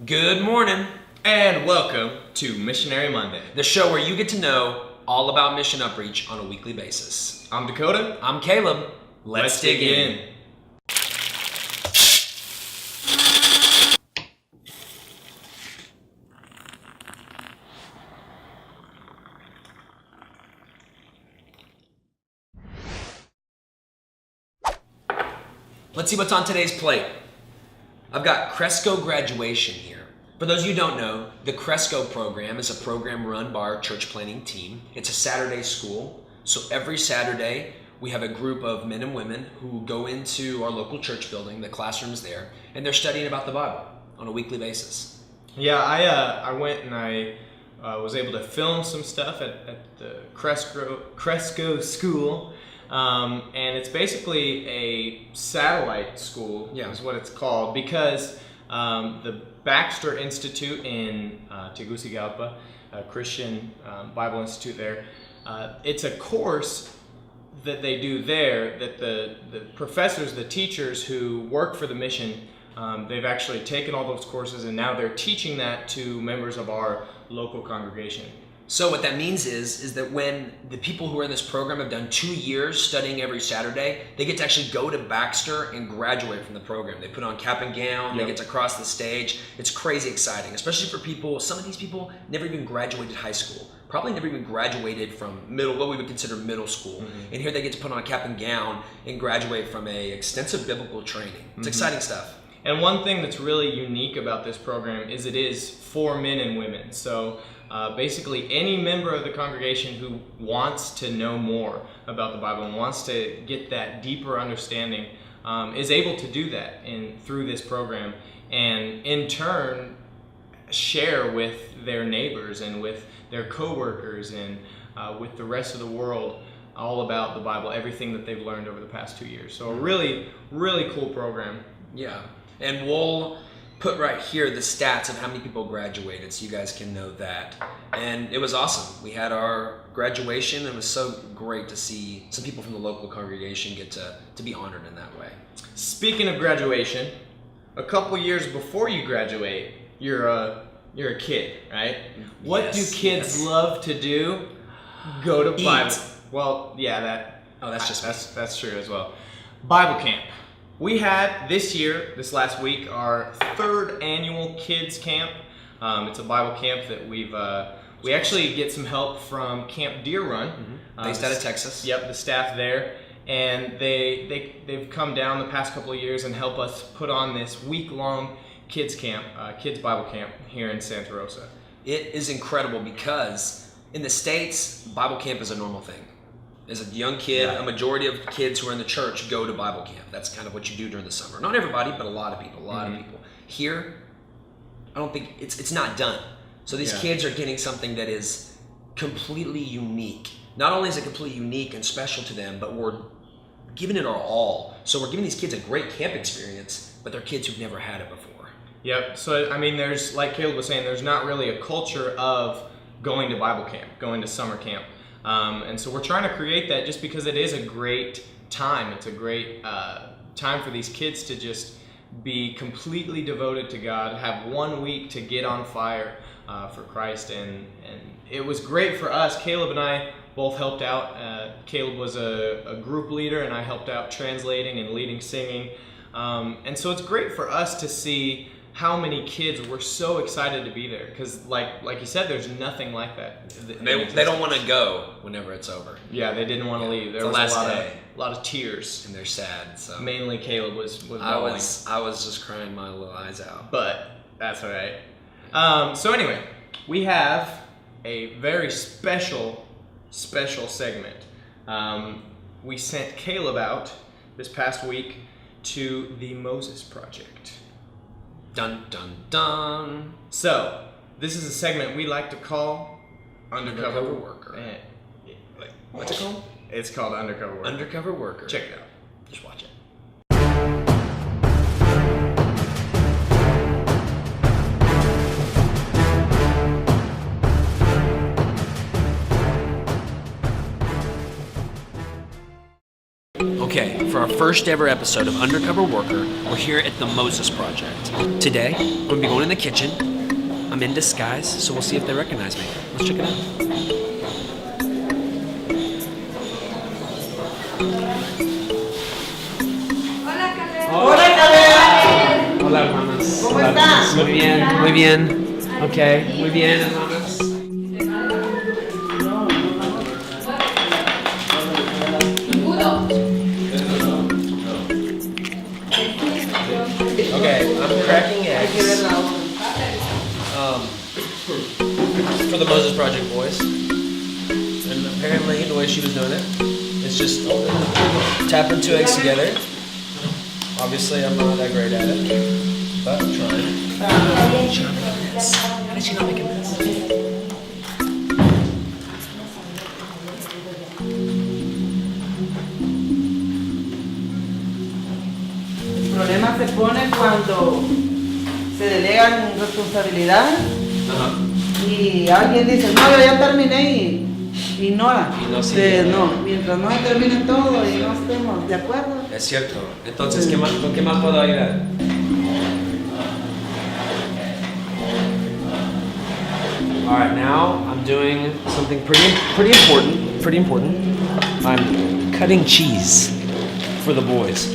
Good morning, And welcome to Missionary Monday. the show where you get to know all about Mission UpReach on a weekly basis. I'm Dakota. I'm Caleb. Let's dig in. Let's see what's on today's plate. I've got CRESCO Graduation here. For those of you who don't know, the CRESCO program is a program run by our church planning team. It's a Saturday school. So every Saturday, we have a group of men and women who go into our local church building, the classrooms there, and they're studying about the Bible on a weekly basis. Yeah, I went and I was able to film some stuff at the CRESCO school. And it's basically a satellite school, is what it's called, because the Baxter Institute in Tegucigalpa, a Christian Bible Institute there, it's a course that they do there that the professors, the teachers who work for the mission, they've actually taken all those courses and now they're teaching that to members of our local congregation. So what that means is that when the people who are in this program have done 2 years studying every Saturday, they get to actually go to Baxter and graduate from the program. They put on cap and gown, They get to cross the stage. It's crazy exciting, especially for people, some of these people never even graduated high school, probably never even graduated from what we would consider middle school. And here they get to put on a cap and gown and graduate from a extensive biblical training. It's exciting stuff. And one thing that's really unique about this program is it is for men and women. So basically any member of the congregation who wants to know more about the Bible and wants to get that deeper understanding is able to do that through this program, and in turn share with their neighbors and with their co-workers and with the rest of the world all about the Bible, everything that they've learned over the past 2 years. So a really, really cool program. Yeah, and we'll put right here the stats of how many people graduated so you guys can know that. And it was awesome. We had our graduation. It was so great to see some people from the local congregation get to be honored in that way. Speaking of graduation, a couple years before you graduate, you're a kid, right? What do kids love to do? Go to Bible. Well, yeah, that's true as well. Bible camp. We had this last week, our 3rd annual kids camp. It's a Bible camp that we actually get some help from Camp Deer Run. Based out of Texas. Yep, the staff there. And they've come down the past couple of years and help us put on this week-long kids camp, kids Bible camp here in Santa Rosa. It is incredible because in the States, Bible camp is a normal thing. As a young kid, a majority of kids who are in the church go to Bible camp. That's kind of what you do during the summer. Not everybody, but a lot of people. Here, I don't think it's not done. So these kids are getting something that is completely unique. Not only is it completely unique and special to them, but we're giving it our all. So we're giving these kids a great camp experience, but they're kids who've never had it before. Yep. So I mean, there's, like Caleb was saying, there's not really a culture of going to Bible camp, going to summer camp. And so we're trying to create that just because it is a great time. It's a great time for these kids to just be completely devoted to God, have 1 week to get on fire for Christ. And it was great for us. Caleb and I both helped out. Caleb was a group leader and I helped out translating and leading singing. And so it's great for us to see how many kids were so excited to be there, because like you said, there's nothing like that. They don't want to go whenever it's over. Yeah, they didn't want to leave. There was a lot of tears, and they're sad. So mainly Caleb was bawling. I was just crying my little eyes out. But that's all right. So anyway, we have a very special segment. We sent Caleb out this past week to the Moses Project. Dun, dun, dun. So, this is a segment we like to call Undercover Worker. What's it called? It's called Undercover Worker. Undercover Worker. Check it out. Just watch it. Okay, for our first ever episode of Undercover Worker. We're here at the Moses Project. Today, we're going to be going in the kitchen. I'm in disguise, so we'll see if they recognize me. Let's check it out. Hola, Caleb. Hola, hermanas. ¿Cómo estás? Muy bien, muy bien. Ok, muy bien, hermanas. Okay, I'm cracking eggs. For the Moses Project boys. And apparently the way she was doing it is just tapping 2 eggs together. Obviously I'm not that great at it, but I'm trying. How did she not make a mess? How did she not make a mess? El problema se pone cuando se delegan responsabilidades y alguien dice, no, yo ya terminé y ignora. Y no sigue. No, mientras no se termine todo y no estemos de acuerdo. Es cierto. Entonces, ¿con qué más puedo ayudar? All right, now I'm doing something pretty important. I'm cutting cheese for the boys.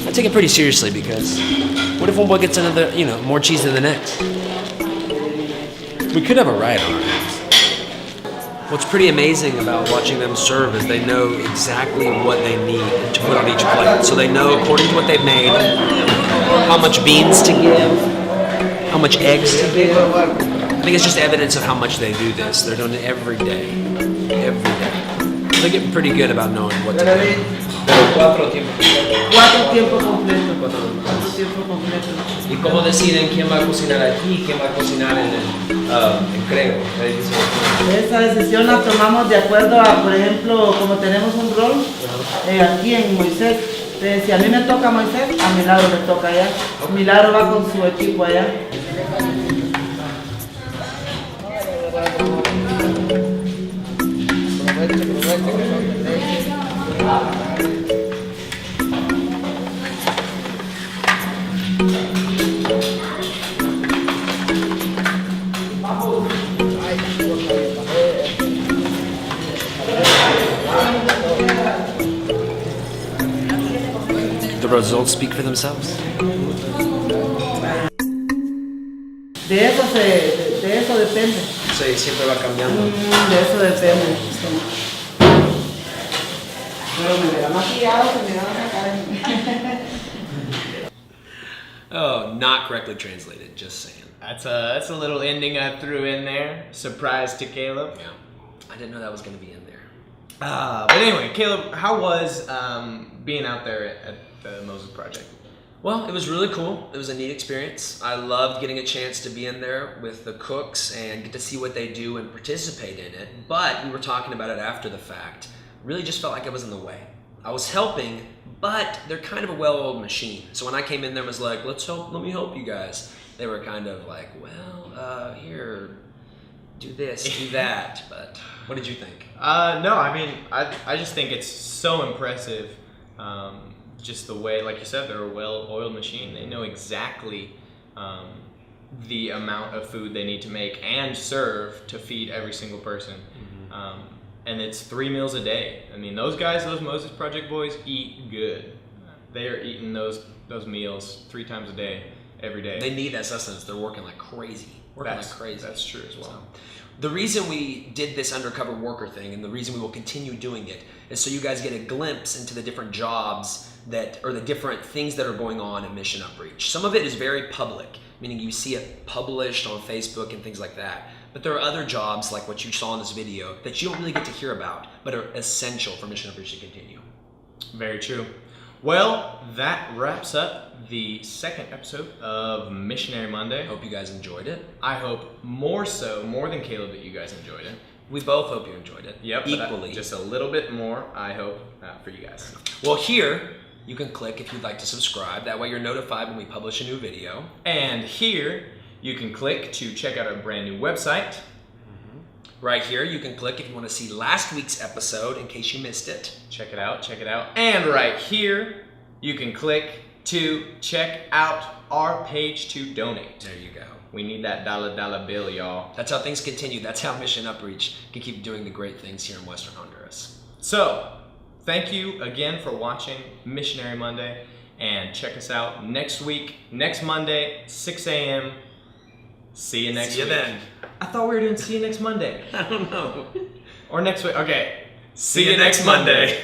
I take it pretty seriously because what if one boy gets another, more cheese than the next? We could have a riot on our hands. What's pretty amazing about watching them serve is they know exactly what they need to put on each plate. So they know, according to what they've made, how much beans to give, how much eggs to give. I think it's just evidence of how much they do this. They're doing it every day. Every day. They're getting pretty good about knowing what to do. Cuatro tiempos Cuatro tiempos completos. ¿Y cómo deciden quién va a cocinar aquí y quién va a cocinar en CRESCO? Esa decisión la tomamos de acuerdo a, por ejemplo, como tenemos un rol aquí en Moisés. Si a mí me toca Moisés, a Milagro me toca allá. Milagro va con su equipo allá. The results speak for themselves. De eso depende. Sí, siempre va cambiando. De eso depende. Pero me verá maquillado, se me va a sacar. Oh, not correctly translated, just saying. That's a little ending I threw in there. Surprise to Caleb. Yeah. I didn't know that was going to be in there. But anyway, Caleb, how was being out there at the Moses Project? Well, it was really cool. It was a neat experience. I loved getting a chance to be in there with the cooks and get to see what they do and participate in it. But we were talking about it after the fact. Really just felt like I was in the way. I was helping, but they're kind of a well-oiled machine. So when I came in there and was like, let me help you guys. They were kind of like, well, here, do this, do that. But what did you think? No, I mean, I just think it's so impressive. Just the way, like you said, they're a well-oiled machine. They know exactly the amount of food they need to make and serve to feed every single person. Mm-hmm. And it's 3 meals a day. I mean, those guys, those Moses Project boys, eat good. They are eating those meals 3 times a day, every day. They need that sustenance. They're working like crazy. That's true as well. So, the reason we did this undercover worker thing and the reason we will continue doing it is so you guys get a glimpse into the different jobs or the different things that are going on in Mission UpReach. Some of it is very public, meaning you see it published on Facebook and things like that. But there are other jobs like what you saw in this video that you don't really get to hear about, but are essential for Mission UpReach to continue. Very true. Well, that wraps up the second episode of Missionary Monday. Hope you guys enjoyed it. I hope more than Caleb, that you guys enjoyed it. We both hope you enjoyed it. Yep, equally. Just a little bit more, I hope, for you guys. Well, here, you can click if you'd like to subscribe. That way you're notified when we publish a new video. And here, you can click to check out our brand new website. Right here, you can click if you want to see last week's episode in case you missed it. Check it out, check it out. And right here, you can click to check out our page to donate. There you go. We need that dollar bill, y'all. That's how things continue. That's how Mission UpReach can keep doing the great things here in Western Honduras. So, thank you again for watching Missionary Monday, and check us out next week, next Monday, 6 a.m. See you next week. See you then. I thought we were doing see you next Monday. I don't know. Or next week. Okay. See you next Monday.